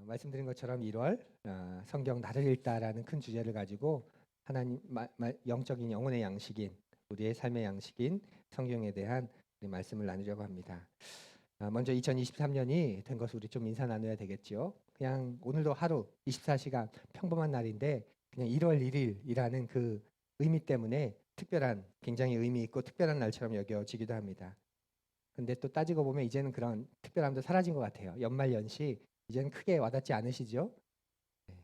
말씀드린 것처럼 1월 성경 나를 읽다라는 큰 주제를 가지고 하나님 영적인 영혼의 양식인 우리의 삶의 양식인 성경에 대한 우리 말씀을 나누려고 합니다. 먼저 2023년이 된 것을 우리 좀 인사 나눠야 되겠죠. 그냥 오늘도 하루 24시간 평범한 날인데 그냥 1월 1일이라는 그 의미 때문에 특별한 굉장히 의미 있고 특별한 날처럼 여겨지기도 합니다. 근데 또 따지고 보면 이제는 그런 특별함도 사라진 것 같아요. 연말 연시 이제는 크게 와닿지 않으시죠? 네.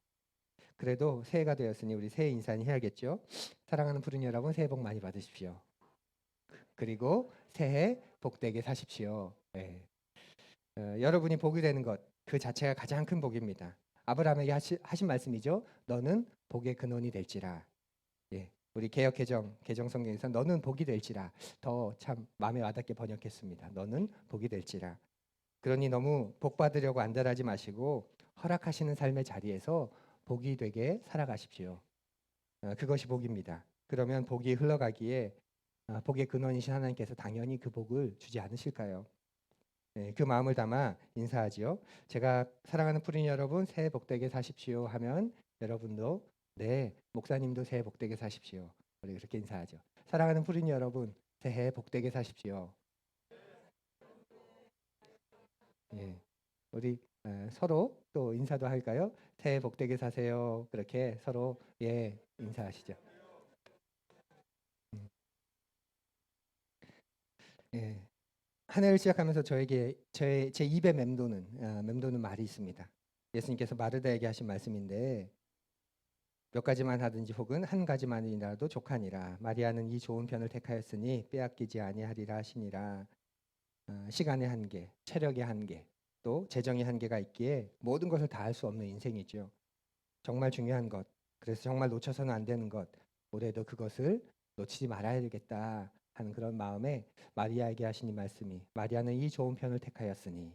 그래도 새해가 되었으니 우리 새해 인사는 해야겠죠. 사랑하는 푸른 여러분, 새해 복 많이 받으십시오. 그리고 새해 복되게 사십시오. 네. 여러분이 복이 되는 것 그 자체가 가장 큰 복입니다. 아브라함에게 하신 말씀이죠. 너는 복의 근원이 될지라. 예. 우리 개정 성경에서 너는 복이 될지라 더 참 마음에 와닿게 번역했습니다. 너는 복이 될지라. 그러니 너무 복 받으려고 안달하지 마시고 허락하시는 삶의 자리에서 복이 되게 살아가십시오. 그것이 복입니다. 그러면 복이 흘러가기에 복의 근원이신 하나님께서 당연히 그 복을 주지 않으실까요? 네, 그 마음을 담아 인사하지요. 제가 사랑하는 푸린 여러분 새해 복되게 사십시오 하면 여러분도 네, 목사님도 새해 복되게 사십시오. 우리 그렇게 인사하죠. 사랑하는 푸린 여러분 새해 복되게 사십시오. 예. 우리 서로 또 인사도 할까요? 새해 복되게 사세요. 그렇게 서로 인사하시죠. 음, 예. 한 해를 시작하면서 저에게 제 입에 맴도는 말이 있습니다. 예수님께서 마르다에게 하신 말씀인데 몇 가지만 하든지 혹은 한 가지만이라도 족하니라. 마리아는 이 좋은 편을 택하였으니 빼앗기지 아니하리라 하시니라. 시간의 한계, 체력의 한계, 또 재정의 한계가 있기에 모든 것을 다 할 수 없는 인생이죠. 정말 중요한 것, 그래서 정말 놓쳐서는 안 되는 것, 올해도 그것을 놓치지 말아야 되겠다 하는 그런 마음에 마리아에게 하신 이 말씀이 마리아는 이 좋은 편을 택하였으니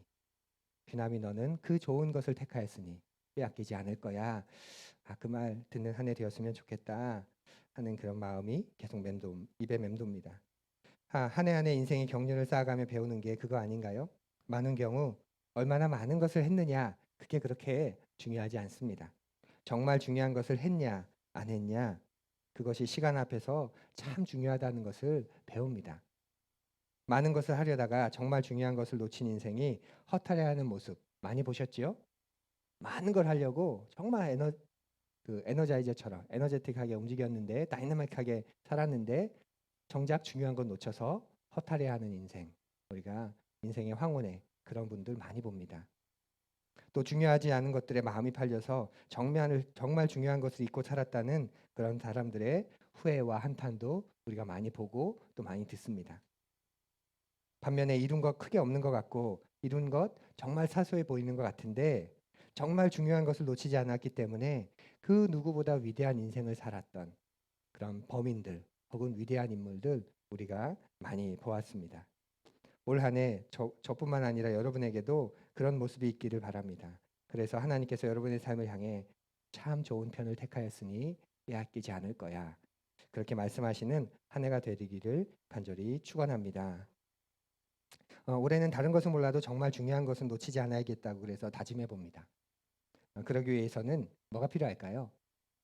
귀남이 너는 그 좋은 것을 택하였으니 빼앗기지 않을 거야. 그 말 듣는 한 해 되었으면 좋겠다 하는 그런 마음이 계속 입에 맴돕니다. 한 해 한 해 인생의 경륜을 쌓아가며 배우는 게 그거 아닌가요? 많은 경우 얼마나 많은 것을 했느냐 그게 그렇게 중요하지 않습니다. 정말 중요한 것을 했냐 안 했냐 그것이 시간 앞에서 참 중요하다는 것을 배웁니다. 많은 것을 하려다가 정말 중요한 것을 놓친 인생이 허탈해하는 모습 많이 보셨지요? 많은 걸 하려고 정말 에너자이저처럼 에너제틱하게 움직였는데 다이나믹하게 살았는데 정작 중요한 건 놓쳐서 허탈해하는 인생 우리가 인생의 황혼에 그런 분들 많이 봅니다. 또 중요하지 않은 것들에 마음이 팔려서 정말 중요한 것을 잊고 살았다는 그런 사람들의 후회와 한탄도 우리가 많이 보고 또 많이 듣습니다. 반면에 이룬 것 크게 없는 것 같고 이룬 것 정말 사소해 보이는 것 같은데 정말 중요한 것을 놓치지 않았기 때문에 그 누구보다 위대한 인생을 살았던 그런 범인들 혹은 위대한 인물들 우리가 많이 보았습니다. 올 한 해 저뿐만 아니라 여러분에게도 그런 모습이 있기를 바랍니다. 그래서 하나님께서 여러분의 삶을 향해 참 좋은 편을 택하였으니 빼앗기지 않을 거야. 그렇게 말씀하시는 한 해가 되기를 간절히 축원합니다. 올해는 다른 것은 몰라도 정말 중요한 것은 놓치지 않아야겠다고 그래서 다짐해 봅니다. 그러기 위해서는 뭐가 필요할까요?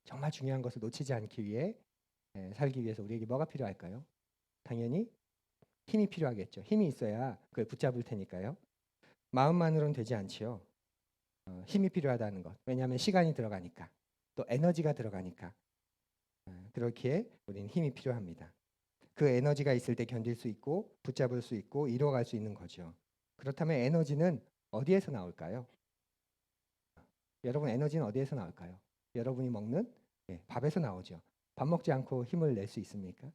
정말 중요한 것을 놓치지 않기 위해 살기 위해서 우리에게 뭐가 필요할까요? 당연히 힘이 필요하겠죠. 힘이 있어야 그걸 붙잡을 테니까요. 마음만으로는 되지 않지요. 힘이 필요하다는 것. 왜냐하면 시간이 들어가니까. 또 에너지가 들어가니까. 그렇기에 우리는 힘이 필요합니다. 그 에너지가 있을 때 견딜 수 있고 붙잡을 수 있고 이루어갈 수 있는 거죠. 그렇다면 에너지는 어디에서 나올까요? 여러분 에너지는 어디에서 나올까요? 여러분이 먹는 밥에서 나오죠. 밥 먹지 않고 힘을 낼 수 있습니까?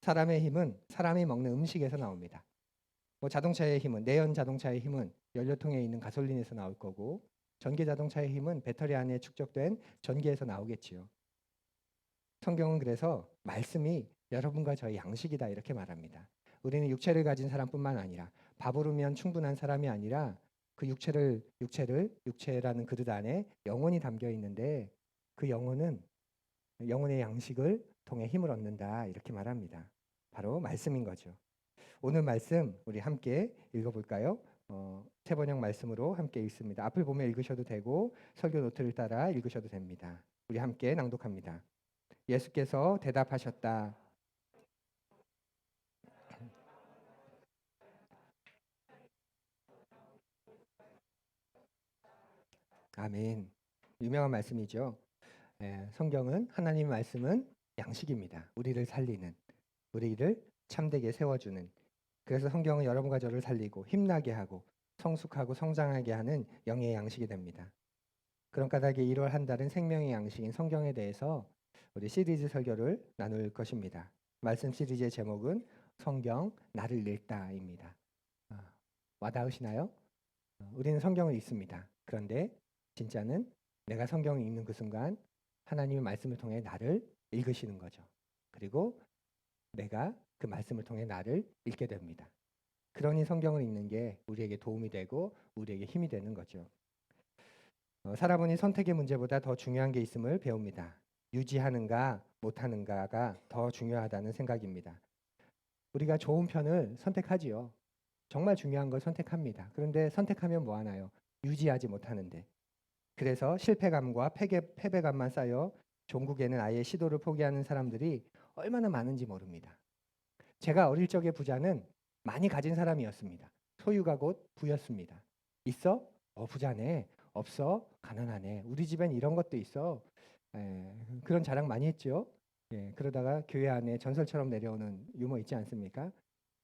사람의 힘은 사람이 먹는 음식에서 나옵니다. 뭐 자동차의 힘은 내연 자동차의 힘은 연료통에 있는 가솔린에서 나올 거고 전기 자동차의 힘은 배터리 안에 축적된 전기에서 나오겠지요. 성경은 그래서 말씀이 여러분과 저의 양식이다 이렇게 말합니다. 우리는 육체를 가진 사람뿐만 아니라 밥으로면 충분한 사람이 아니라 그 육체라는 그릇 안에 영혼이 담겨 있는데 그 영혼은 영혼의 양식을 통해 힘을 얻는다 이렇게 말합니다. 바로 말씀인 거죠. 오늘 말씀 우리 함께 읽어볼까요? 세번역 말씀으로 함께 읽습니다. 앞을 보며 읽으셔도 되고 설교 노트를 따라 읽으셔도 됩니다. 우리 함께 낭독합니다. 예수께서 대답하셨다. 아멘. 유명한 말씀이죠. 성경은 하나님의 말씀은 양식입니다. 우리를 살리는, 우리를 참되게 세워주는. 그래서 성경은 여러분과 저를 살리고 힘나게 하고 성숙하고 성장하게 하는 영의 양식이 됩니다. 그런 까닭에 1월 한 달은 생명의 양식인 성경에 대해서 우리 시리즈 설교를 나눌 것입니다. 말씀 시리즈의 제목은 성경 나를 읽다입니다. 와닿으시나요? 우리는 성경을 읽습니다. 그런데 진짜는 내가 성경을 읽는 그 순간 하나님의 말씀을 통해 나를 읽으시는 거죠. 그리고 내가 그 말씀을 통해 나를 읽게 됩니다. 그러니 성경을 읽는 게 우리에게 도움이 되고 우리에게 힘이 되는 거죠. 살아보니 선택의 문제보다 더 중요한 게 있음을 배웁니다. 유지하는가 못하는가가 더 중요하다는 생각입니다. 우리가 좋은 편을 선택하지요. 정말 중요한 걸 선택합니다. 그런데 선택하면 뭐 하나요? 유지하지 못하는데. 그래서 실패감과 패배감만 쌓여 종국에는 아예 시도를 포기하는 사람들이 얼마나 많은지 모릅니다. 제가 어릴 적의 부자는 많이 가진 사람이었습니다. 소유가 곧 부였습니다. 있어? 부자네. 없어? 가난하네. 우리 집엔 이런 것도 있어. 그런 자랑 많이 했죠. 그러다가 교회 안에 전설처럼 내려오는 유머 있지 않습니까?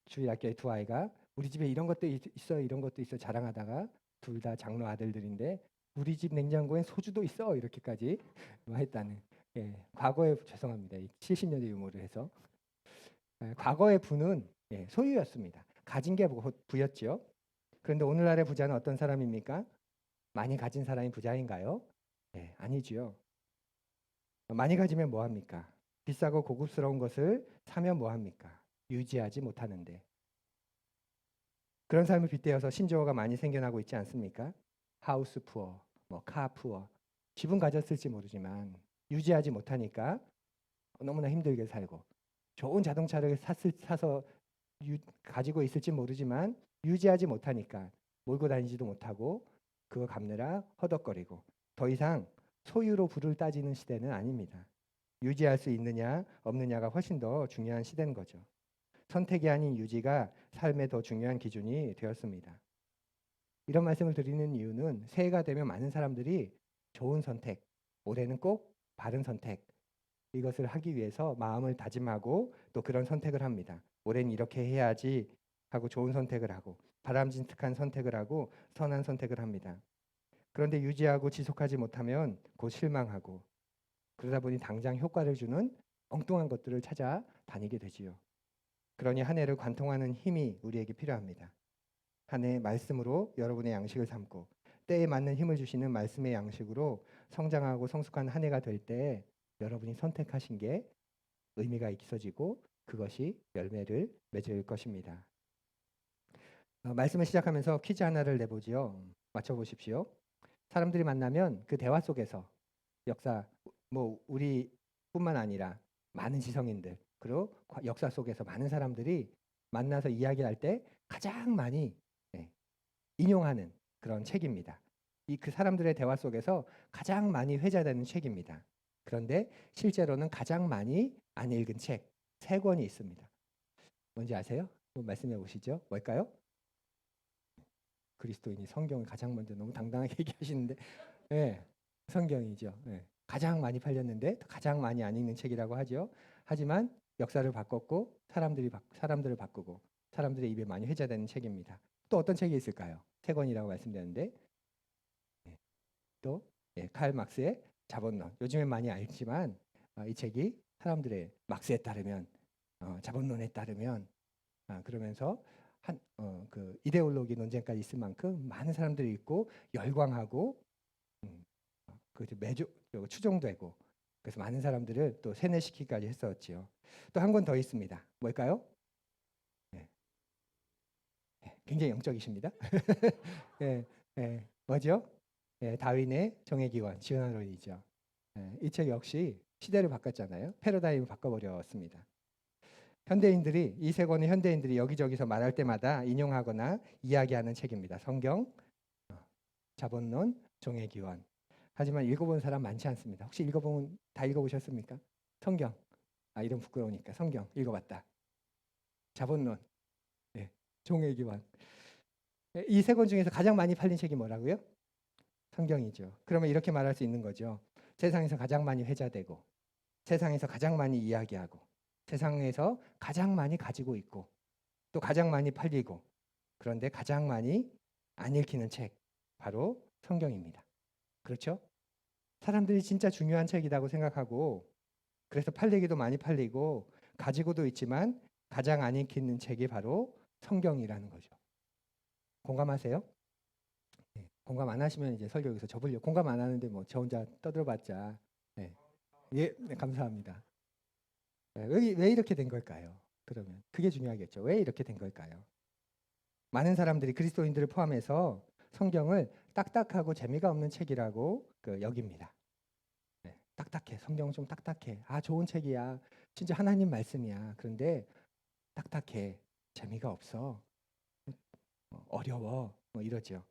주일학교의 두 아이가 우리 집에 이런 것도 있어, 이런 것도 있어 자랑하다가 둘 다 장로 아들들인데 우리 집 냉장고엔 소주도 있어 이렇게까지 했다는. 과거에 죄송합니다. 70년대 유머를 해서. 과거의 부는 소유였습니다. 가진 게 부였죠. 그런데 오늘날의 부자는 어떤 사람입니까? 많이 가진 사람이 부자인가요? 아니지요. 많이 가지면 뭐합니까? 비싸고 고급스러운 것을 사면 뭐합니까? 유지하지 못하는데. 그런 삶을 빗대어서 신조어가 많이 생겨나고 있지 않습니까? 하우스 푸어, 카 푸어. 집은 가졌을지 모르지만 유지하지 못하니까 너무나 힘들게 살고, 좋은 자동차를 사서 가지고 있을지 모르지만 유지하지 못하니까 몰고 다니지도 못하고 그거 갚느라 허덕거리고. 더 이상 소유로 부를 따지는 시대는 아닙니다. 유지할 수 있느냐 없느냐가 훨씬 더 중요한 시대인 거죠. 선택이 아닌 유지가 삶의 더 중요한 기준이 되었습니다. 이런 말씀을 드리는 이유는 새해가 되면 많은 사람들이 좋은 선택, 올해는 꼭 바른 선택, 이것을 하기 위해서 마음을 다짐하고 또 그런 선택을 합니다. 올해는 이렇게 해야지 하고 좋은 선택을 하고 바람직한 선택을 하고 선한 선택을 합니다. 그런데 유지하고 지속하지 못하면 곧 실망하고, 그러다 보니 당장 효과를 주는 엉뚱한 것들을 찾아 다니게 되지요. 그러니 한 해를 관통하는 힘이 우리에게 필요합니다. 한 해 말씀으로 여러분의 양식을 삼고 때에 맞는 힘을 주시는 말씀의 양식으로 성장하고 성숙한 한 해가 될 때 여러분이 선택하신 게 의미가 있어지고 그것이 열매를 맺을 것입니다. 말씀을 시작하면서 퀴즈 하나를 내보지요. 맞춰보십시오. 사람들이 만나면 그 대화 속에서 역사, 우리뿐만 아니라 많은 지성인들, 그리고 역사 속에서 많은 사람들이 만나서 이야기할 때 가장 많이 인용하는 그런 책입니다. 그 사람들의 대화 속에서 가장 많이 회자되는 책입니다. 그런데 실제로는 가장 많이 안 읽은 책 3권이 있습니다. 뭔지 아세요? 한번 말씀해 보시죠. 뭘까요? 그리스도인이 성경을 가장 먼저 너무 당당하게 얘기하시는데, 성경이죠. 가장 많이 팔렸는데 가장 많이 안 읽는 책이라고 하죠. 하지만 역사를 바꿨고 사람들을 바꾸고 사람들의 입에 많이 회자되는 책입니다. 또 어떤 책이 있을까요? 3권이라고 말씀드렸는데, 또 칼 막스의 자본론. 요즘엔 많이 알지만 이 책이 사람들의 막스에 따르면 자본론에 따르면 그러면서 그 이데올로기 논쟁까지 있을 만큼 많은 사람들이 읽고 열광하고 그 추종되고, 그래서 많은 사람들을 또 세뇌시키기까지 했었지요. 또 한 권 더 있습니다. 뭘까요? 굉장히 영적이십니다. 뭐죠? 다윈의 정의 기원, 지어나론이죠. 이 책 역시 시대를 바꿨잖아요. 패러다임을 바꿔버렸습니다. 현대인들이 이 세 권의 현대인들이 여기저기서 말할 때마다 인용하거나 이야기하는 책입니다. 성경, 자본론, 종의 기원. 하지만 읽어본 사람 많지 않습니다. 혹시 다 읽어보셨습니까? 성경. 이름 부끄러우니까 성경 읽어봤다. 자본론, 네, 종의 기원. 이 세 권 중에서 가장 많이 팔린 책이 뭐라고요? 성경이죠. 그러면 이렇게 말할 수 있는 거죠. 세상에서 가장 많이 회자되고, 세상에서 가장 많이 이야기하고, 세상에서 가장 많이 가지고 있고, 또 가장 많이 팔리고, 그런데 가장 많이 안 읽히는 책, 바로 성경입니다. 그렇죠? 사람들이 진짜 중요한 책이라고 생각하고, 그래서 팔리기도 많이 팔리고 가지고도 있지만 가장 안 읽히는 책이 바로 성경이라는 거죠. 공감하세요? 네, 공감 안 하시면 이제 설교 여기서 접으려고. 공감 안 하는데 뭐 저 혼자 떠들어봤자. 네. 예, 네, 감사합니다. 네, 왜 이렇게 된 걸까요? 그러면 그게 중요하겠죠. 왜 이렇게 된 걸까요? 많은 사람들이 그리스도인들을 포함해서 성경을 딱딱하고 재미가 없는 책이라고 여깁니다. 네, 딱딱해. 성경은 좀 딱딱해. 좋은 책이야. 진짜 하나님 말씀이야. 그런데 딱딱해. 재미가 없어. 어려워. 뭐 이러죠.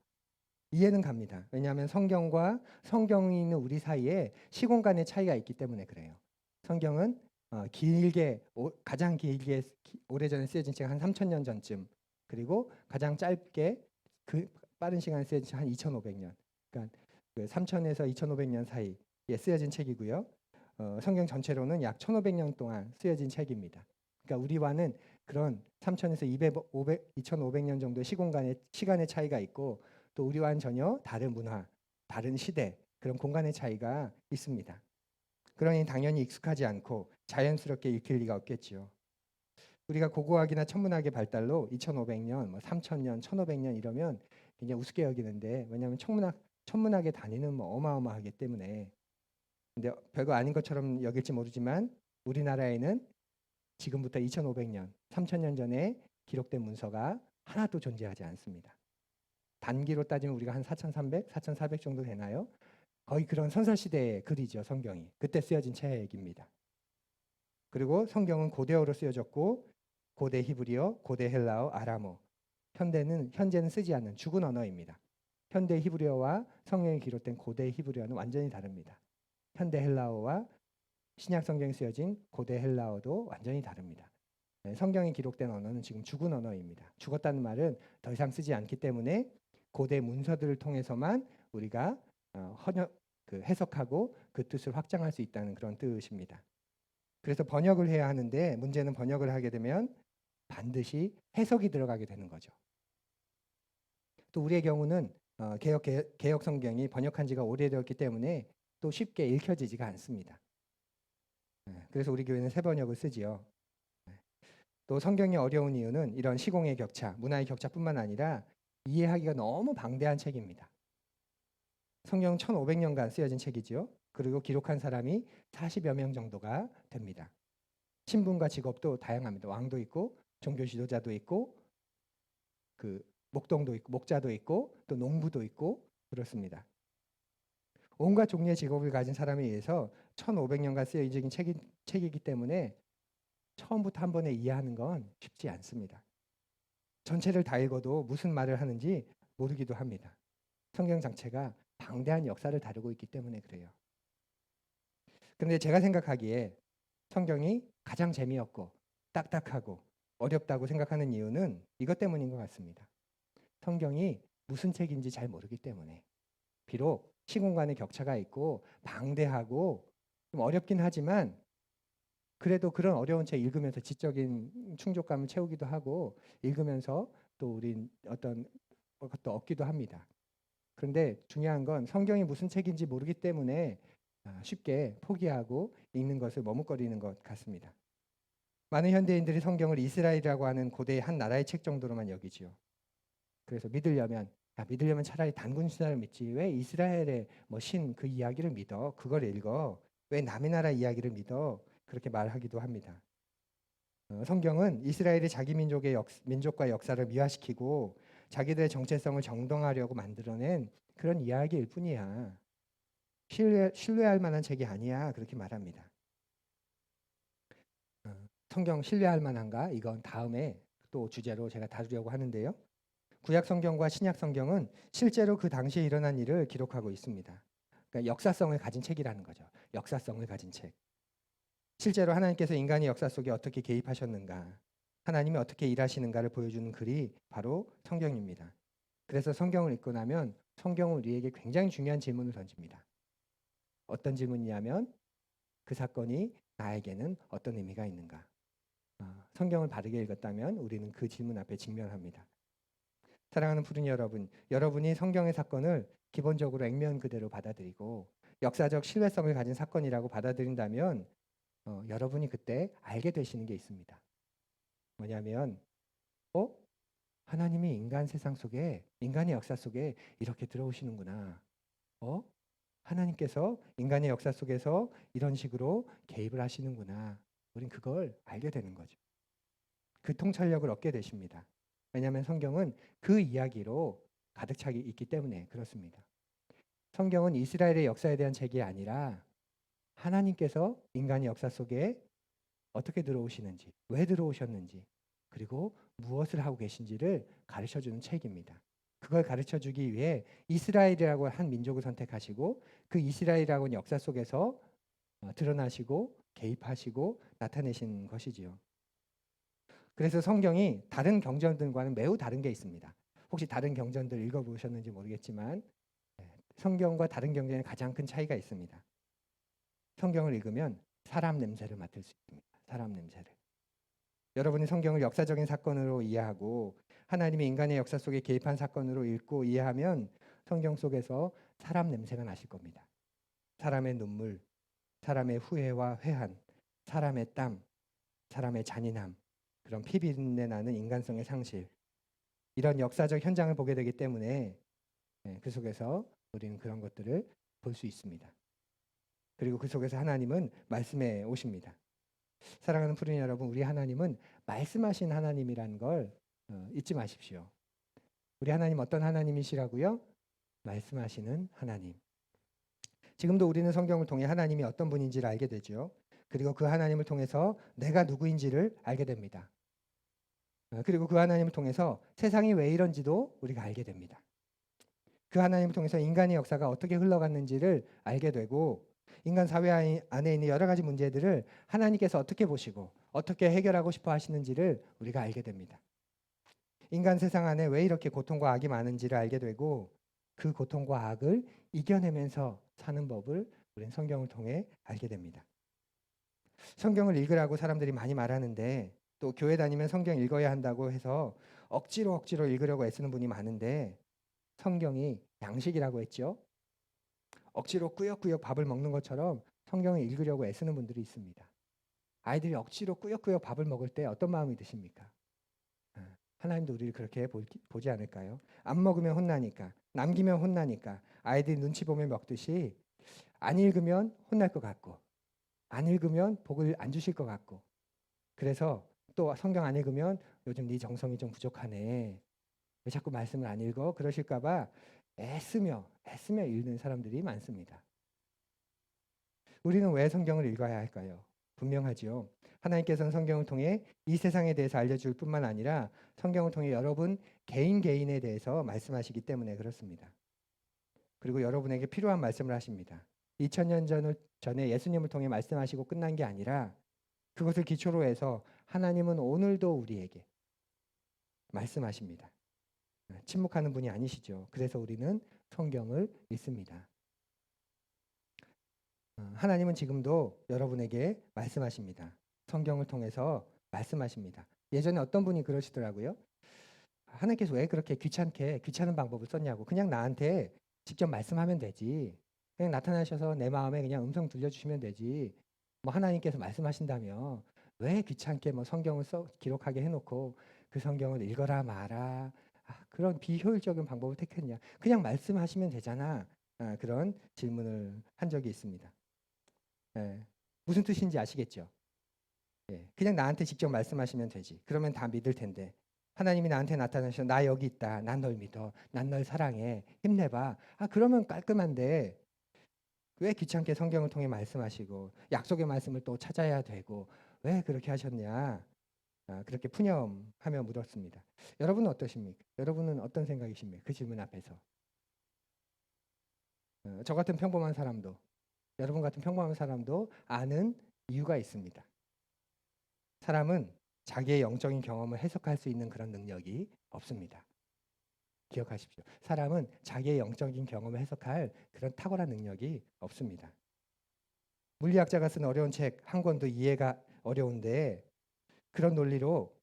이해는 갑니다. 왜냐하면 성경과 성경이 있는 우리 사이에 시공간의 차이가 있기 때문에 그래요. 성경은 가장 길게 오래전에 쓰여진 책 한 3,000년 전쯤, 그리고 가장 짧게 빠른 시간에 쓰여진 책 한 2,500년. 그러니까 3,000에서 2,500년 사이에 쓰여진 책이고요. 성경 전체로는 약 1,500년 동안 쓰여진 책입니다. 그러니까 우리와는 그런 3,000에서 2,500년 정도의 시간의 차이가 있고, 또 우리와는 전혀 다른 문화, 다른 시대, 그런 공간의 차이가 있습니다. 그러니 당연히 익숙하지 않고 자연스럽게 읽힐 리가 없겠지요. 우리가 고고학이나 천문학의 발달로 2,500년, 3,000년, 1,500년 이러면 굉장히 우습게 여기는데, 왜냐하면 천문학의 단위는 어마어마하기 때문에. 근데 별거 아닌 것처럼 여길지 모르지만 우리나라에는 지금부터 2,500년, 3,000년 전에 기록된 문서가 하나도 존재하지 않습니다. 단기로 따지면 우리가 한 4,300, 4,400 정도 되나요? 거의 그런 선사시대의 글이죠, 성경이. 그때 쓰여진 책입니다. 그리고 성경은 고대어로 쓰여졌고, 고대 히브리어, 고대 헬라어, 아람어. 현재는 쓰지 않는 죽은 언어입니다. 현대 히브리어와 성경이 기록된 고대 히브리어는 완전히 다릅니다. 현대 헬라어와 신약 성경에 쓰여진 고대 헬라어도 완전히 다릅니다. 성경에 기록된 언어는 지금 죽은 언어입니다. 죽었다는 말은 더 이상 쓰지 않기 때문에 고대 문서들을 통해서만 우리가 해석하고 그 뜻을 확장할 수 있다는 그런 뜻입니다. 그래서 번역을 해야 하는데, 문제는 번역을 하게 되면 반드시 해석이 들어가게 되는 거죠. 또 우리의 경우는 개역 성경이 번역한 지가 오래되었기 때문에 또 쉽게 읽혀지지가 않습니다. 그래서 우리 교회는 새 번역을 쓰지요. 또 성경이 어려운 이유는 이런 시공의 격차, 문화의 격차뿐만 아니라 이해하기가 너무 방대한 책입니다. 성경 1,500년간 쓰여진 책이지요. 그리고 기록한 사람이 40여 명 정도가 됩니다. 신분과 직업도 다양합니다. 왕도 있고 종교 지도자도 있고 목동도 있고 목자도 있고 또 농부도 있고 그렇습니다. 온갖 종류의 직업을 가진 사람에 의해서 1,500년간 쓰여진 책이기 때문에 처음부터 한 번에 이해하는 건 쉽지 않습니다. 전체를 다 읽어도 무슨 말을 하는지 모르기도 합니다. 성경 자체가 방대한 역사를 다루고 있기 때문에 그래요. 그런데 제가 생각하기에 성경이 가장 재미없고 딱딱하고 어렵다고 생각하는 이유는 이것 때문인 것 같습니다. 성경이 무슨 책인지 잘 모르기 때문에. 비록 시공간의 격차가 있고 방대하고 좀 어렵긴 하지만, 그래도 그런 어려운 책 읽으면서 지적인 충족감을 채우기도 하고, 읽으면서 또 우린 어떤 것도 얻기도 합니다. 그런데 중요한 건 성경이 무슨 책인지 모르기 때문에 쉽게 포기하고 읽는 것을 머뭇거리는 것 같습니다. 많은 현대인들이 성경을 이스라엘이라고 하는 고대의 한 나라의 책 정도로만 여기지요. 그래서 믿으려면 차라리 단군 신화를 믿지, 왜 이스라엘의 신 그 이야기를 믿어? 그걸 읽어. 왜 남의 나라 이야기를 믿어? 그렇게 말하기도 합니다. 성경은 이스라엘의 자기 민족과 역사를 미화시키고 자기들의 정체성을 정당화하려고 만들어낸 그런 이야기일 뿐이야. 신뢰할 만한 책이 아니야. 그렇게 말합니다. 성경 신뢰할 만한가? 이건 다음에 또 주제로 제가 다루려고 하는데요. 구약 성경과 신약 성경은 실제로 그 당시에 일어난 일을 기록하고 있습니다. 그러니까 역사성을 가진 책이라는 거죠. 역사성을 가진 책. 실제로 하나님께서 인간의 역사 속에 어떻게 개입하셨는가, 하나님이 어떻게 일하시는가를 보여주는 글이 바로 성경입니다. 그래서 성경을 읽고 나면 성경은 우리에게 굉장히 중요한 질문을 던집니다. 어떤 질문이냐면 그 사건이 나에게는 어떤 의미가 있는가? 성경을 바르게 읽었다면 우리는 그 질문 앞에 직면합니다. 사랑하는 푸른이 여러분, 여러분이 성경의 사건을 기본적으로 액면 그대로 받아들이고 역사적 신뢰성을 가진 사건이라고 받아들인다면 여러분이 그때 알게 되시는 게 있습니다. 뭐냐면 하나님이 인간 세상 속에, 인간의 역사 속에 이렇게 들어오시는구나. 하나님께서 인간의 역사 속에서 이런 식으로 개입을 하시는구나. 우린 그걸 알게 되는 거죠. 그 통찰력을 얻게 되십니다. 왜냐하면 성경은 그 이야기로 가득 차 있기 때문에 그렇습니다. 성경은 이스라엘의 역사에 대한 책이 아니라 하나님께서 인간의 역사 속에 어떻게 들어오시는지, 왜 들어오셨는지, 그리고 무엇을 하고 계신지를 가르쳐주는 책입니다. 그걸 가르쳐주기 위해 이스라엘이라고 한 민족을 선택하시고 그 이스라엘이라고 하는 역사 속에서 드러나시고 개입하시고 나타내신 것이지요. 그래서 성경이 다른 경전들과는 매우 다른 게 있습니다. 혹시 다른 경전들 읽어보셨는지 모르겠지만 성경과 다른 경전에 가장 큰 차이가 있습니다. 성경을 읽으면 사람 냄새를 맡을 수 있습니다. 사람 냄새를. 여러분이 성경을 역사적인 사건으로 이해하고 하나님이 인간의 역사 속에 개입한 사건으로 읽고 이해하면 성경 속에서 사람 냄새가 나실 겁니다. 사람의 눈물, 사람의 후회와 회한, 사람의 땀, 사람의 잔인함, 그런 피비린내 나는 인간성의 상실, 이런 역사적 현장을 보게 되기 때문에 그 속에서 우리는 그런 것들을 볼 수 있습니다. 그리고 그 속에서 하나님은 말씀해 오십니다. 사랑하는 푸른이 여러분, 우리 하나님은 말씀하신 하나님이라는 걸 잊지 마십시오. 우리 하나님 어떤 하나님이시라고요? 말씀하시는 하나님. 지금도 우리는 성경을 통해 하나님이 어떤 분인지를 알게 되죠. 그리고 그 하나님을 통해서 내가 누구인지를 알게 됩니다. 그리고 그 하나님을 통해서 세상이 왜 이런지도 우리가 알게 됩니다. 그 하나님을 통해서 인간의 역사가 어떻게 흘러갔는지를 알게 되고 인간 사회 안에 있는 여러 가지 문제들을 하나님께서 어떻게 보시고 어떻게 해결하고 싶어 하시는지를 우리가 알게 됩니다. 인간 세상 안에 왜 이렇게 고통과 악이 많은지를 알게 되고 그 고통과 악을 이겨내면서 사는 법을 우리는 성경을 통해 알게 됩니다. 성경을 읽으라고 사람들이 많이 말하는데 또 교회 다니면 성경 읽어야 한다고 해서 억지로 읽으려고 애쓰는 분이 많은데 성경이 양식이라고 했죠. 억지로 꾸역꾸역 밥을 먹는 것처럼 성경을 읽으려고 애쓰는 분들이 있습니다. 아이들이 억지로 꾸역꾸역 밥을 먹을 때 어떤 마음이 드십니까? 하나님도 우리를 그렇게 보지 않을까요? 안 먹으면 혼나니까, 남기면 혼나니까 아이들이 눈치 보며 먹듯이 안 읽으면 혼날 것 같고 안 읽으면 복을 안 주실 것 같고 그래서 또 성경 안 읽으면 요즘 네 정성이 좀 부족하네. 왜 자꾸 말씀을 안 읽어? 그러실까 봐 애쓰며 읽는 사람들이 많습니다. 우리는 왜 성경을 읽어야 할까요? 분명하지요. 하나님께서는 성경을 통해 이 세상에 대해서 알려줄 뿐만 아니라 성경을 통해 여러분 개인에 대해서 말씀하시기 때문에 그렇습니다. 그리고 여러분에게 필요한 말씀을 하십니다. 2000년 전에 예수님을 통해 말씀하시고 끝난 게 아니라 그것을 기초로 해서 하나님은 오늘도 우리에게 말씀하십니다. 침묵하는 분이 아니시죠. 그래서 우리는 성경을 읽습니다. 하나님은 지금도 여러분에게 말씀하십니다. 성경을 통해서 말씀하십니다. 예전에 어떤 분이 그러시더라고요. 하나님께서 왜 그렇게 귀찮은 방법을 썼냐고. 그냥 나한테 직접 말씀하면 되지. 그냥 나타나셔서 내 마음에 그냥 음성 들려주시면 되지. 뭐 하나님께서 말씀하신다며 왜 귀찮게 뭐 성경을 기록하게 해놓고 그 성경을 읽어라 마라. 그런 비효율적인 방법을 택했냐. 그냥 말씀하시면 되잖아. 그런 질문을 한 적이 있습니다. 무슨 뜻인지 아시겠죠? 그냥 나한테 직접 말씀하시면 되지. 그러면 다 믿을 텐데. 하나님이 나한테 나타나셔서 나 여기 있다. 난 널 믿어. 난 널 사랑해. 힘내봐. 그러면 깔끔한데 왜 귀찮게 성경을 통해 말씀하시고 약속의 말씀을 또 찾아야 되고 왜 그렇게 하셨냐? 그렇게 푸념하며 물었습니다. 여러분은 어떠십니까? 여러분은 어떤 생각이십니까? 그 질문 앞에서. 저 같은 평범한 사람도, 여러분 같은 평범한 사람도 아는 이유가 있습니다. 사람은 자기의 영적인 경험을 해석할 수 있는 그런 능력이 없습니다. 기억하십시오. 사람은 자기의 영적인 경험을 해석할 그런 탁월한 능력이 없습니다. 물리학자가 쓴 어려운 책 한 권도 이해가 어려운데 그런 논리로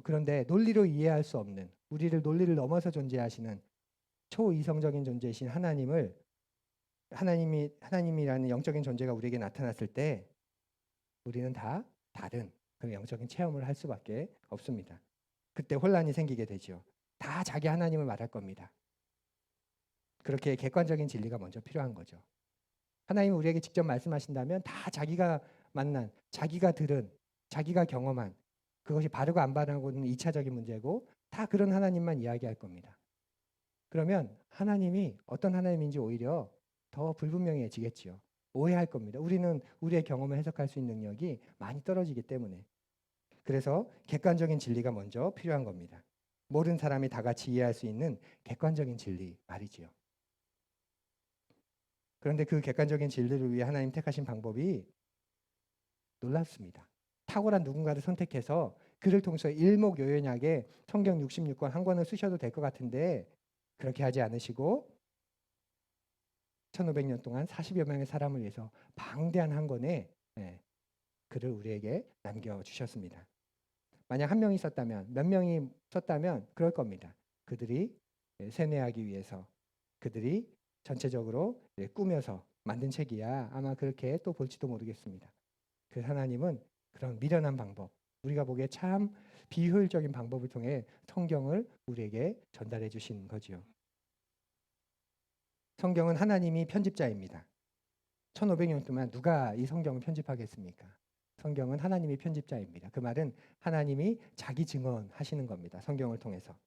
그런데 논리로 이해할 수 없는 우리를 논리를 넘어서 존재하시는 초이성적인 존재이신 하나님이라는 영적인 존재가 우리에게 나타났을 때 우리는 다 다른 그런 영적인 체험을 할 수밖에 없습니다. 그때 혼란이 생기게 되죠. 다 자기 하나님을 말할 겁니다. 그렇게 객관적인 진리가 먼저 필요한 거죠. 하나님이 우리에게 직접 말씀하신다면 다 자기가 만난, 자기가 들은, 자기가 경험한 그것이 바르고 안 바르고는 2차적인 문제고 다 그런 하나님만 이야기할 겁니다. 그러면 하나님이 어떤 하나님인지 오히려 더 불분명해지겠지요. 오해할 겁니다. 우리는 우리의 경험을 해석할 수 있는 능력이 많이 떨어지기 때문에. 그래서 객관적인 진리가 먼저 필요한 겁니다. 모든 사람이 다 같이 이해할 수 있는 객관적인 진리 말이지요. 그런데 그 객관적인 진리를 위해 하나님 택하신 방법이 놀랍습니다. 탁월한 누군가를 선택해서 그를 통해서 일목요연하게 성경 66권 한 권을 쓰셔도 될 것 같은데 그렇게 하지 않으시고 1500년 동안 40여 명의 사람을 위해서 방대한 한 권의 글을 우리에게 남겨주셨습니다. 만약 한 명이 썼다면, 몇 명이 썼다면 그럴 겁니다. 그들이 세뇌하기 위해서, 그들이 전체적으로 꾸며서 만든 책이야 아마 그렇게 또 볼지도 모르겠습니다. 그 하나님은 그런 미련한 방법, 우리가 보기에 참 비효율적인 방법을 통해 성경을 우리에게 전달해 주신 거지요. 성경은 하나님이 편집자입니다. 1500년 동안 누가 이 성경을 편집하겠습니까? 성경은 하나님이 편집자입니다. 그 말은 하나님이 자기 증언하시는 겁니다. 성경을 통해서.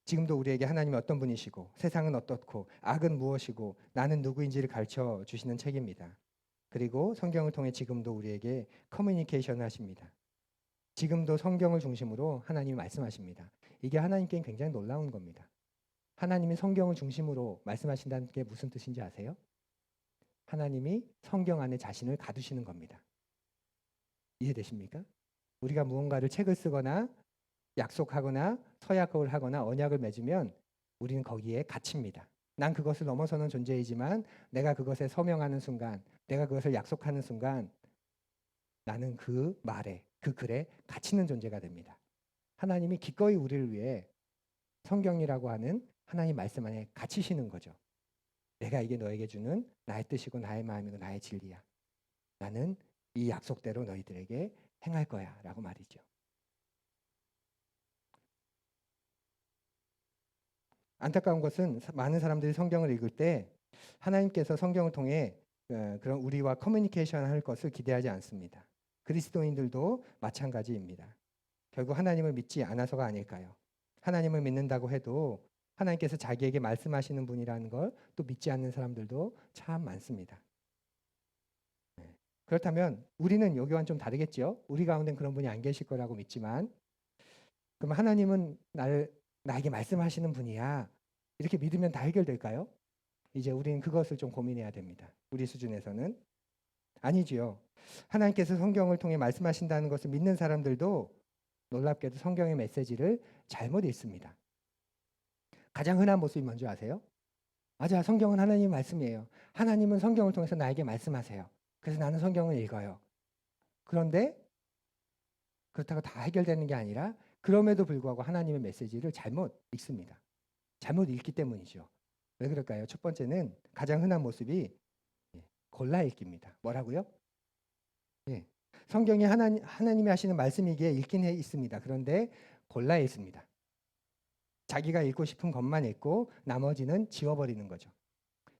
지금도 우리에게 하나님이 어떤 분이시고 세상은 어떻고 악은 무엇이고 나는 누구인지를 가르쳐 주시는 책입니다. 그리고 성경을 통해 지금도 우리에게 커뮤니케이션을 하십니다. 지금도 성경을 중심으로 하나님이 말씀하십니다. 이게 하나님께는 굉장히 놀라운 겁니다. 하나님이 성경을 중심으로 말씀하신다는 게 무슨 뜻인지 아세요? 하나님이 성경 안에 자신을 가두시는 겁니다. 이해되십니까? 우리가 무언가를 책을 쓰거나 약속하거나 서약을 하거나 언약을 맺으면 우리는 거기에 갇힙니다. 난 그것을 넘어서는 존재이지만 내가 그것에 서명하는 순간, 내가 그것을 약속하는 순간 나는 그 말에, 그 글에 갇히는 존재가 됩니다. 하나님이 기꺼이 우리를 위해 성경이라고 하는 하나님 말씀 안에 갇히시는 거죠. 내가 이게 너에게 주는 나의 뜻이고 나의 마음이고 나의 진리야. 나는 이 약속대로 너희들에게 행할 거야 라고 말이죠. 안타까운 것은 많은 사람들이 성경을 읽을 때 하나님께서 성경을 통해 그런 우리와 커뮤니케이션 할 것을 기대하지 않습니다. 그리스도인들도 마찬가지입니다. 결국 하나님을 믿지 않아서가 아닐까요? 하나님을 믿는다고 해도 하나님께서 자기에게 말씀하시는 분이라는 걸 또 믿지 않는 사람들도 참 많습니다. 그렇다면 우리는 여기와는 좀 다르겠죠? 우리 가운데는 그런 분이 안 계실 거라고 믿지만 그럼 하나님은 나에게 말씀하시는 분이야. 이렇게 믿으면 다 해결될까요? 이제 우리는 그것을 좀 고민해야 됩니다. 우리 수준에서는. 아니지요. 하나님께서 성경을 통해 말씀하신다는 것을 믿는 사람들도 놀랍게도 성경의 메시지를 잘못 읽습니다. 가장 흔한 모습이 뭔지 아세요? 맞아, 성경은 하나님의 말씀이에요. 하나님은 성경을 통해서 나에게 말씀하세요. 그래서 나는 성경을 읽어요. 그런데 그렇다고 다 해결되는 게 아니라 그럼에도 불구하고 하나님의 메시지를 잘못 읽습니다. 잘못 읽기 때문이죠. 왜 그럴까요? 첫 번째는 가장 흔한 모습이 골라 읽기입니다. 뭐라고요? 예. 성경이 하나님이 하시는 말씀이기에 읽긴 있습니다. 그런데 골라 읽습니다. 자기가 읽고 싶은 것만 읽고 나머지는 지워버리는 거죠.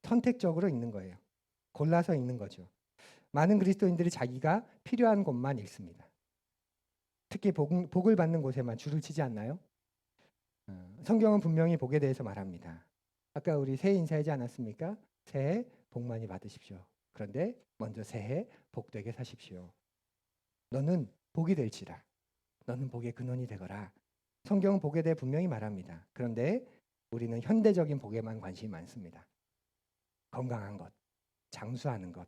선택적으로 읽는 거예요. 골라서 읽는 거죠. 많은 그리스도인들이 자기가 필요한 것만 읽습니다. 특히 복을 받는 곳에만 줄을 치지 않나요? 성경은 분명히 복에 대해서 말합니다. 아까 우리 새해 인사하지 않았습니까? 새해 복 많이 받으십시오. 그런데 먼저 새해 복되게 사십시오. 너는 복이 될지라. 너는 복의 근원이 되거라. 성경은 복에 대해 분명히 말합니다. 그런데 우리는 현대적인 복에만 관심이 많습니다. 건강한 것, 장수하는 것,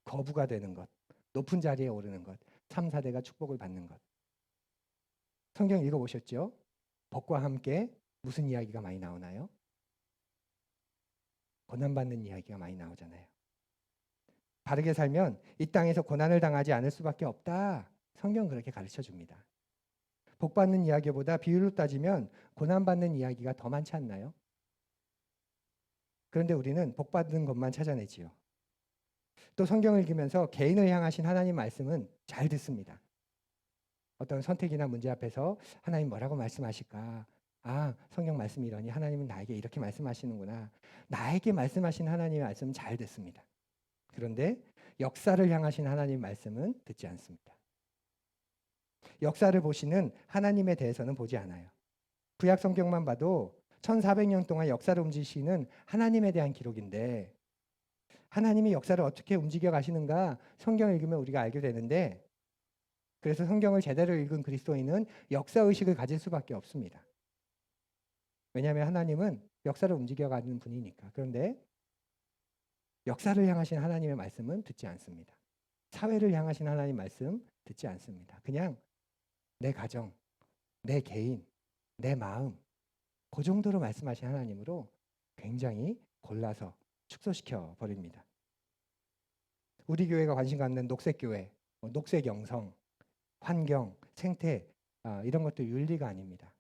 거부가 되는 것, 높은 자리에 오르는 것, 3, 4대가 축복을 받는 것. 성경 읽어보셨죠? 복과 함께 무슨 이야기가 많이 나오나요? 고난받는 이야기가 많이 나오잖아요. 바르게 살면 이 땅에서 고난을 당하지 않을 수밖에 없다. 성경은 그렇게 가르쳐 줍니다. 복받는 이야기보다 비율로 따지면 고난받는 이야기가 더 많지 않나요? 그런데 우리는 복받는 것만 찾아내지요. 또 성경을 읽으면서 개인을 향하신 하나님 말씀은 잘 듣습니다. 어떤 선택이나 문제 앞에서 하나님 뭐라고 말씀하실까? 아, 성경 말씀이 이러니 하나님은 나에게 이렇게 말씀하시는구나. 나에게 말씀하신 하나님의 말씀은 잘 듣습니다. 그런데 역사를 향하신 하나님 말씀은 듣지 않습니다. 역사를 보시는 하나님에 대해서는 보지 않아요. 구약 성경만 봐도 1400년 동안 역사를 움직이시는 하나님에 대한 기록인데 하나님이 역사를 어떻게 움직여 가시는가 성경을 읽으면 우리가 알게 되는데 그래서 성경을 제대로 읽은 그리스도인은 역사의식을 가질 수밖에 없습니다. 왜냐하면 하나님은 역사를 움직여가는 분이니까. 그런데 역사를 향하신 하나님의 말씀은 듣지 않습니다. 사회를 향하신 하나님 말씀 듣지 않습니다. 그냥 내 가정, 내 개인, 내 마음 그 정도로 말씀하신 하나님으로 굉장히 골라서 축소시켜 버립니다. 우리 교회가 관심 갖는 녹색교회, 녹색 영성, 환경, 생태 이런 것도 윤리가 아닙니다.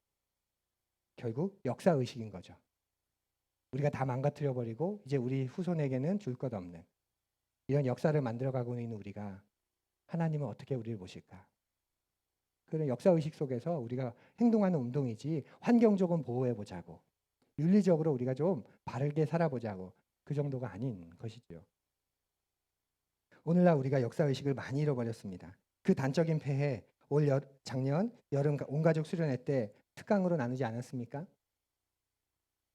결국 역사의식인 거죠. 우리가 다 망가뜨려 버리고 이제 우리 후손에게는 줄 것 없는 이런 역사를 만들어가고 있는 우리가 하나님은 어떻게 우리를 보실까? 그런 역사의식 속에서 우리가 행동하는 운동이지 환경적으로 보호해보자고 윤리적으로 우리가 좀 바르게 살아보자고 그 정도가 아닌 것이죠. 오늘날 우리가 역사의식을 많이 잃어버렸습니다. 그 단적인 폐해 작년 여름 온가족 수련회 때 특강으로 나누지 않았습니까?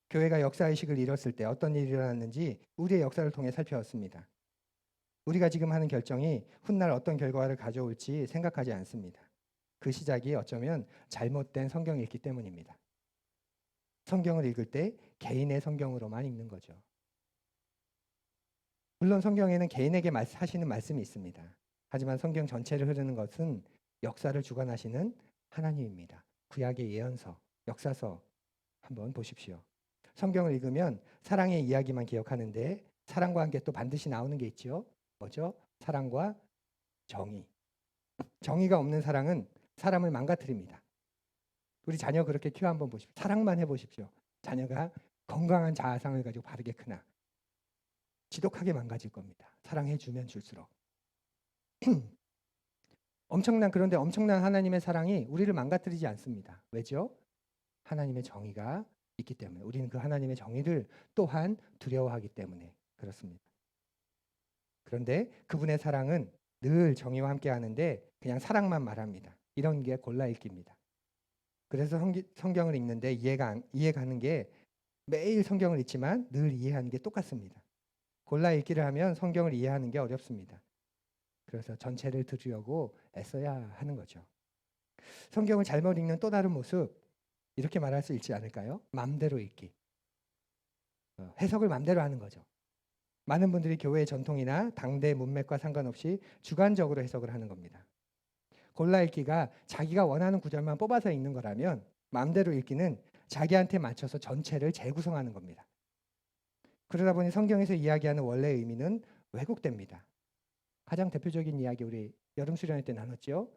교회가 역사의식을 잃었을 때 어떤 일이 일어났는지 우리의 역사를 통해 살펴봤습니다. 우리가 지금 하는 결정이 훗날 어떤 결과를 가져올지 생각하지 않습니다. 그 시작이 어쩌면 잘못된 성경 읽기 때문입니다. 성경을 읽을 때 개인의 성경으로만 읽는 거죠. 물론 성경에는 개인에게 하시는 말씀이 있습니다. 하지만 성경 전체를 흐르는 것은 역사를 주관하시는 하나님입니다. 구약의 예언서, 역사서 한번 보십시오. 성경을 읽으면 사랑의 이야기만 기억하는데 사랑과 함께 또 반드시 나오는 게 있죠. 뭐죠? 사랑과 정의. 정의가 없는 사랑은 사람을 망가뜨립니다. 우리 자녀 그렇게 키워 한번 보십시오. 사랑만 해보십시오. 자녀가 건강한 자아상을 가지고 바르게 크나 지독하게 망가질 겁니다. 사랑해주면 줄수록. 그런데 엄청난 하나님의 사랑이 우리를 망가뜨리지 않습니다. 왜죠? 하나님의 정의가 있기 때문에 우리는 그 하나님의 정의를 또한 두려워하기 때문에 그렇습니다. 그런데 그분의 사랑은 늘 정의와 함께 하는데 그냥 사랑만 말합니다. 이런 게 골라 읽기입니다. 그래서 성경을 읽는데 이해가는 게 매일 성경을 읽지만 늘 이해하는 게 똑같습니다. 골라 읽기를 하면 성경을 이해하는 게 어렵습니다. 그래서 전체를 들으려고 애써야 하는 거죠. 성경을 잘못 읽는 또 다른 모습 이렇게 말할 수 있지 않을까요? 맘대로 읽기. 해석을 맘대로 하는 거죠. 많은 분들이 교회의 전통이나 당대 문맥과 상관없이 주관적으로 해석을 하는 겁니다. 골라 읽기가 자기가 원하는 구절만 뽑아서 읽는 거라면 마음대로 읽기는 자기한테 맞춰서 전체를 재구성하는 겁니다. 그러다 보니 성경에서 이야기하는 원래의 의미는 왜곡됩니다. 가장 대표적인 이야기 우리 여름 수련회 때 나눴죠.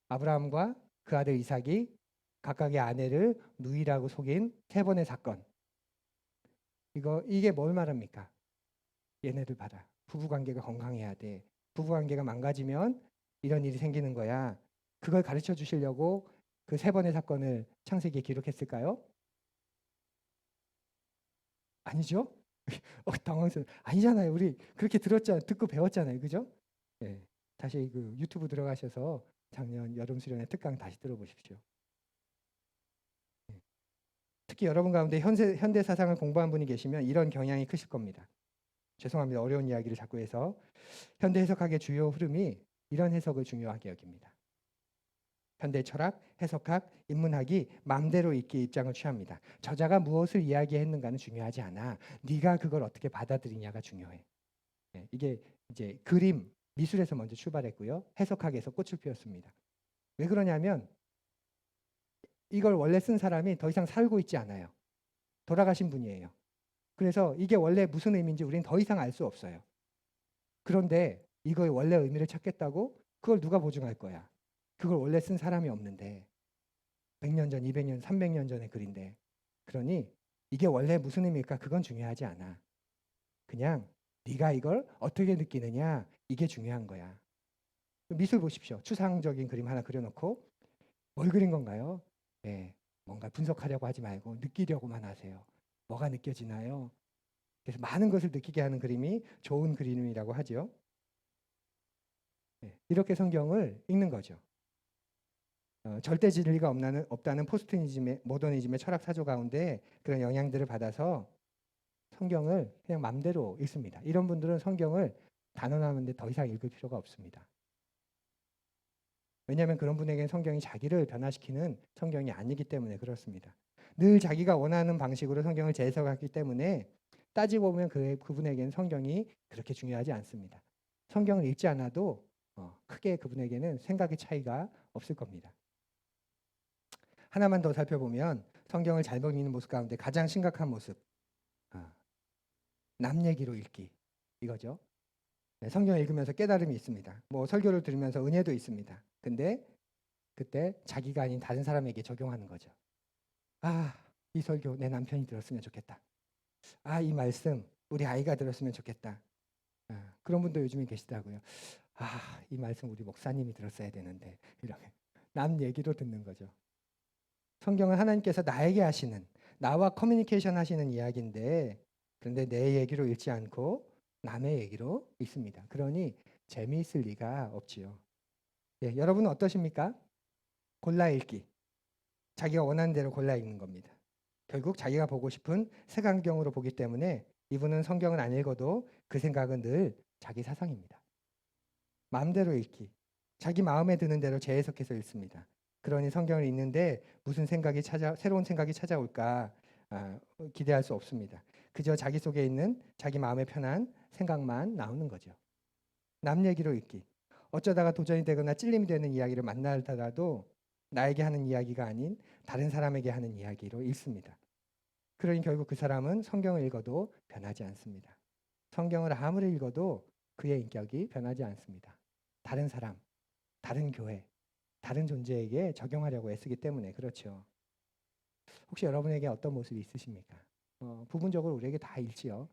아브라함과 그 아들 이삭이 각각의 아내를 누이라고 속인 3번의 사건. 이게 뭘 말합니까? 얘네들 봐라. 부부관계가 건강해야 돼. 부부관계가 망가지면 이런 일이 생기는 거야. 그걸 가르쳐 주시려고 그 3번의 사건을 창세기에 기록했을까요? 아니죠? 당황스러워. 아니잖아요. 우리 그렇게 듣고 배웠잖아요. 그죠? 네. 다시 그 유튜브 들어가셔서 작년 여름 수련회 특강 다시 들어보십시오. 네. 특히 여러분 가운데 현대 사상을 공부한 분이 계시면 이런 경향이 크실 겁니다. 죄송합니다. 어려운 이야기를 자꾸 해서 현대 해석학의 주요 흐름이 이런 해석을 중요하게 여깁니다. 현대 철학, 해석학, 인문학이 마음대로 읽기 입장을 취합니다. 저자가 무엇을 이야기했는가는 중요하지 않아. 네가 그걸 어떻게 받아들이냐가 중요해. 이게 이제 그림, 미술에서 먼저 출발했고요. 해석학에서 꽃을 피웠습니다. 왜 그러냐면 이걸 원래 쓴 사람이 더 이상 살고 있지 않아요. 돌아가신 분이에요. 그래서 이게 원래 무슨 의미인지 우리는 더 이상 알 수 없어요. 그런데 이거의 원래 의미를 찾겠다고 그걸 누가 보증할 거야? 그걸 원래 쓴 사람이 없는데 100년 전, 200년, 300년 전의 글인데 그러니 이게 원래 무슨 의미일까? 그건 중요하지 않아. 그냥 네가 이걸 어떻게 느끼느냐 이게 중요한 거야. 미술 보십시오. 추상적인 그림 하나 그려놓고 뭘 그린 건가요? 네, 뭔가 분석하려고 하지 말고 느끼려고만 하세요. 뭐가 느껴지나요? 그래서 많은 것을 느끼게 하는 그림이 좋은 그림이라고 하죠. 네, 이렇게 성경을 읽는 거죠. 절대 진리가 없다는 포스트니즘의 모더니즘의 철학 사조 가운데 그런 영향들을 받아서 성경을 그냥 맘대로 읽습니다. 이런 분들은 성경을 단언하는데 더 이상 읽을 필요가 없습니다. 왜냐하면 그런 분에게는 성경이 자기를 변화시키는 성경이 아니기 때문에 그렇습니다. 늘 자기가 원하는 방식으로 성경을 재해석하기 때문에 따지고 보면 그분에게는 성경이 그렇게 중요하지 않습니다. 성경을 읽지 않아도 크게 그분에게는 생각의 차이가 없을 겁니다. 하나만 더 살펴보면 성경을 잘못 읽는 모습 가운데 가장 심각한 모습, 남 얘기로 읽기 이거죠. 네, 성경을 읽으면서 깨달음이 있습니다. 뭐 설교를 들으면서 은혜도 있습니다. 근데 그때 자기가 아닌 다른 사람에게 적용하는 거죠. 아, 이 설교 내 남편이 들었으면 좋겠다. 아, 이 말씀 우리 아이가 들었으면 좋겠다. 그런 분도 요즘에 계시더라고요. 아, 이 말씀 우리 목사님이 들었어야 되는데 이렇게 남 얘기로 듣는 거죠. 성경은 하나님께서 나에게 하시는 나와 커뮤니케이션 하시는 이야기인데 그런데 내 얘기로 읽지 않고 남의 얘기로 읽습니다. 그러니 재미있을 리가 없지요. 예, 여러분은 어떠십니까? 골라 읽기. 자기가 원하는 대로 골라 읽는 겁니다. 결국 자기가 보고 싶은 색안경으로 보기 때문에 이분은 성경을 안 읽어도 그 생각은 늘 자기 사상입니다. 마음대로 읽기. 자기 마음에 드는 대로 재해석해서 읽습니다. 그러니 성경을 읽는데 무슨 새로운 생각이 찾아올까 기대할 수 없습니다. 그저 자기 속에 있는 자기 마음에 편한 생각만 나오는 거죠. 남 얘기로 읽기. 어쩌다가 도전이 되거나 찔림이 되는 이야기를 만나더라도 나에게 하는 이야기가 아닌 다른 사람에게 하는 이야기로 읽습니다. 그러니 결국 그 사람은 성경을 읽어도 변하지 않습니다. 성경을 아무리 읽어도 그의 인격이 변하지 않습니다. 다른 사람, 다른 교회, 다른 존재에게 적용하려고 애쓰기 때문에 그렇죠. 혹시 여러분에게 어떤 모습이 있으십니까? 부분적으로 우리에게 다 일지요.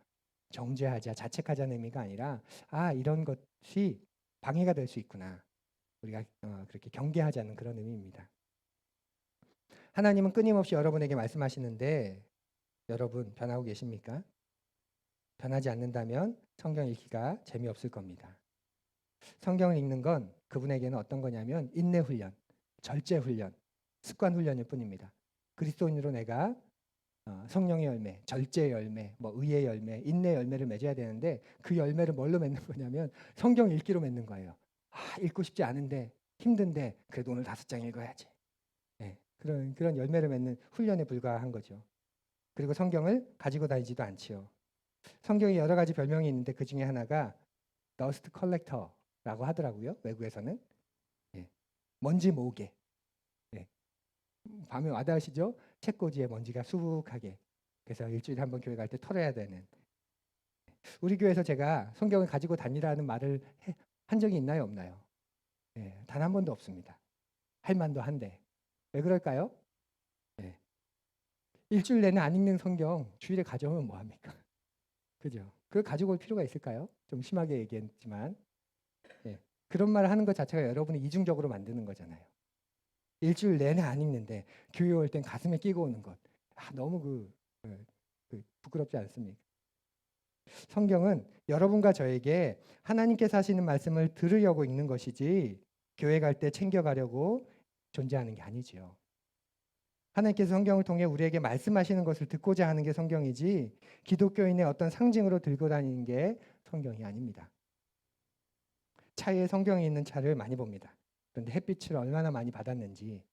정죄하자, 자책하자는 의미가 아니라 이런 것이 방해가 될 수 있구나. 우리가 그렇게 경계하자는 그런 의미입니다. 하나님은 끊임없이 여러분에게 말씀하시는데 여러분 변하고 계십니까? 변하지 않는다면 성경 읽기가 재미없을 겁니다. 성경을 읽는 건 그분에게는 어떤 거냐면 인내 훈련, 절제 훈련, 습관 훈련일 뿐입니다. 그리스도인으로 내가 성령의 열매, 절제의 열매, 뭐 의의 열매, 인내 열매를 맺어야 되는데 그 열매를 뭘로 맺는 거냐면 성경 읽기로 맺는 거예요. 읽고 싶지 않은데 힘든데 그래도 오늘 5장 읽어야지. 네, 그런 열매를 맺는 훈련에 불과한 거죠. 그리고 성경을 가지고 다니지도 않지요. 성경에 여러 가지 별명이 있는데 그 중에 하나가 더스트 컬렉터라고 하더라고요. 외국에서는. 예. 먼지 모으개. 예. 밤에 와닿으시죠? 책꽂이에 먼지가 수북하게. 그래서 일주일에 한 번 교회 갈 때 털어야 되는. 우리 교회에서 제가 성경을 가지고 다니라는 말을 한 적이 있나요? 없나요? 예. 단 한 번도 없습니다. 할 만도 한데. 왜 그럴까요? 예. 일주일 내내 안 읽는 성경 주일에 가져오면 뭐합니까? 그죠? 그걸 가지고 올 필요가 있을까요? 좀 심하게 얘기했지만 예. 그런 말을 하는 것 자체가 여러분을 이중적으로 만드는 거잖아요. 일주일 내내 안 읽는데 교회 올 땐 가슴에 끼고 오는 것. 너무 부끄럽지 않습니까? 성경은 여러분과 저에게 하나님께서 하시는 말씀을 들으려고 읽는 것이지 교회 갈 때 챙겨가려고 존재하는 게 아니지요. 하나님께서 성경을 통해 우리에게 말씀하시는 것을 듣고자 하는 게 성경이지 기독교인의 어떤 상징으로 들고 다니는 게 성경이 아닙니다. 차에 성경이 있는 차를 많이 봅니다. 그런데 햇빛을 얼마나 많이 받았는지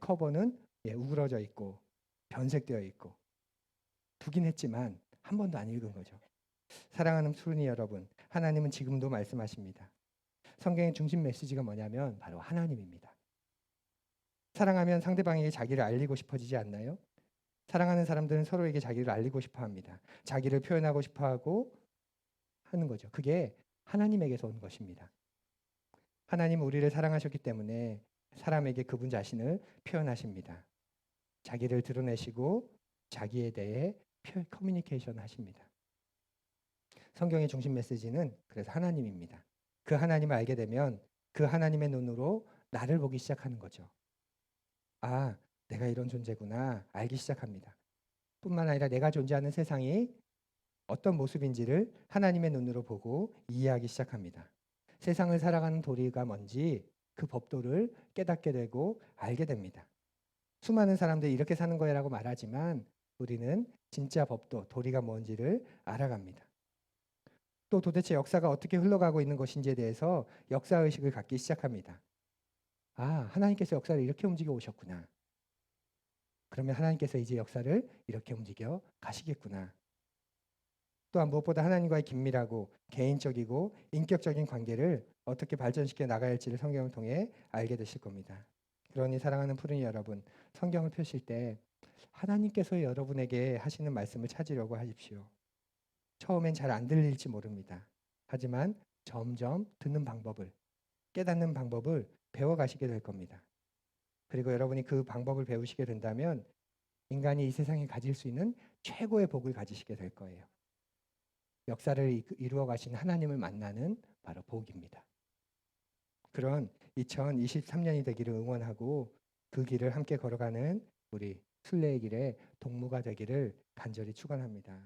커버는 우그러져 있고 변색되어 있고 두긴 했지만 한 번도 안 읽은 거죠. 사랑하는 푸른이 여러분, 하나님은 지금도 말씀하십니다. 성경의 중심 메시지가 뭐냐면 바로 하나님입니다. 사랑하면 상대방에게 자기를 알리고 싶어지지 않나요? 사랑하는 사람들은 서로에게 자기를 알리고 싶어 합니다. 자기를 표현하고 싶어 하고 하는 거죠. 그게 하나님에게서 온 것입니다. 하나님은 우리를 사랑하셨기 때문에 사람에게 그분 자신을 표현하십니다. 자기를 드러내시고 자기에 대해 커뮤니케이션 하십니다. 성경의 중심 메시지는 그래서 하나님입니다. 그 하나님을 알게 되면 그 하나님의 눈으로 나를 보기 시작하는 거죠. 아, 내가 이런 존재구나 알기 시작합니다. 뿐만 아니라 내가 존재하는 세상이 어떤 모습인지를 하나님의 눈으로 보고 이해하기 시작합니다. 세상을 살아가는 도리가 뭔지 그 법도를 깨닫게 되고 알게 됩니다. 수많은 사람들이 이렇게 사는 거야라고 말하지만 우리는 진짜 법도, 도리가 뭔지를 알아갑니다. 또 도대체 역사가 어떻게 흘러가고 있는 것인지에 대해서 역사의식을 갖기 시작합니다. 아, 하나님께서 역사를 이렇게 움직여 오셨구나. 그러면 하나님께서 이제 역사를 이렇게 움직여 가시겠구나. 또한 무엇보다 하나님과의 긴밀하고 개인적이고 인격적인 관계를 어떻게 발전시켜 나가야 할지를 성경을 통해 알게 되실 겁니다. 그러니 사랑하는 푸른이 여러분, 성경을 펴실 때 하나님께서 여러분에게 하시는 말씀을 찾으려고 하십시오. 처음엔 잘 안 들릴지 모릅니다. 하지만 점점 듣는 방법을, 깨닫는 방법을 배워가시게 될 겁니다. 그리고 여러분이 그 방법을 배우시게 된다면 인간이 이 세상에 가질 수 있는 최고의 복을 가지시게 될 거예요. 역사를 이루어 가신 하나님을 만나는 바로 복입니다. 그런 2023년이 되기를 응원하고 그 길을 함께 걸어가는 우리 순례의 길에 동무가 되기를 간절히 축원합니다.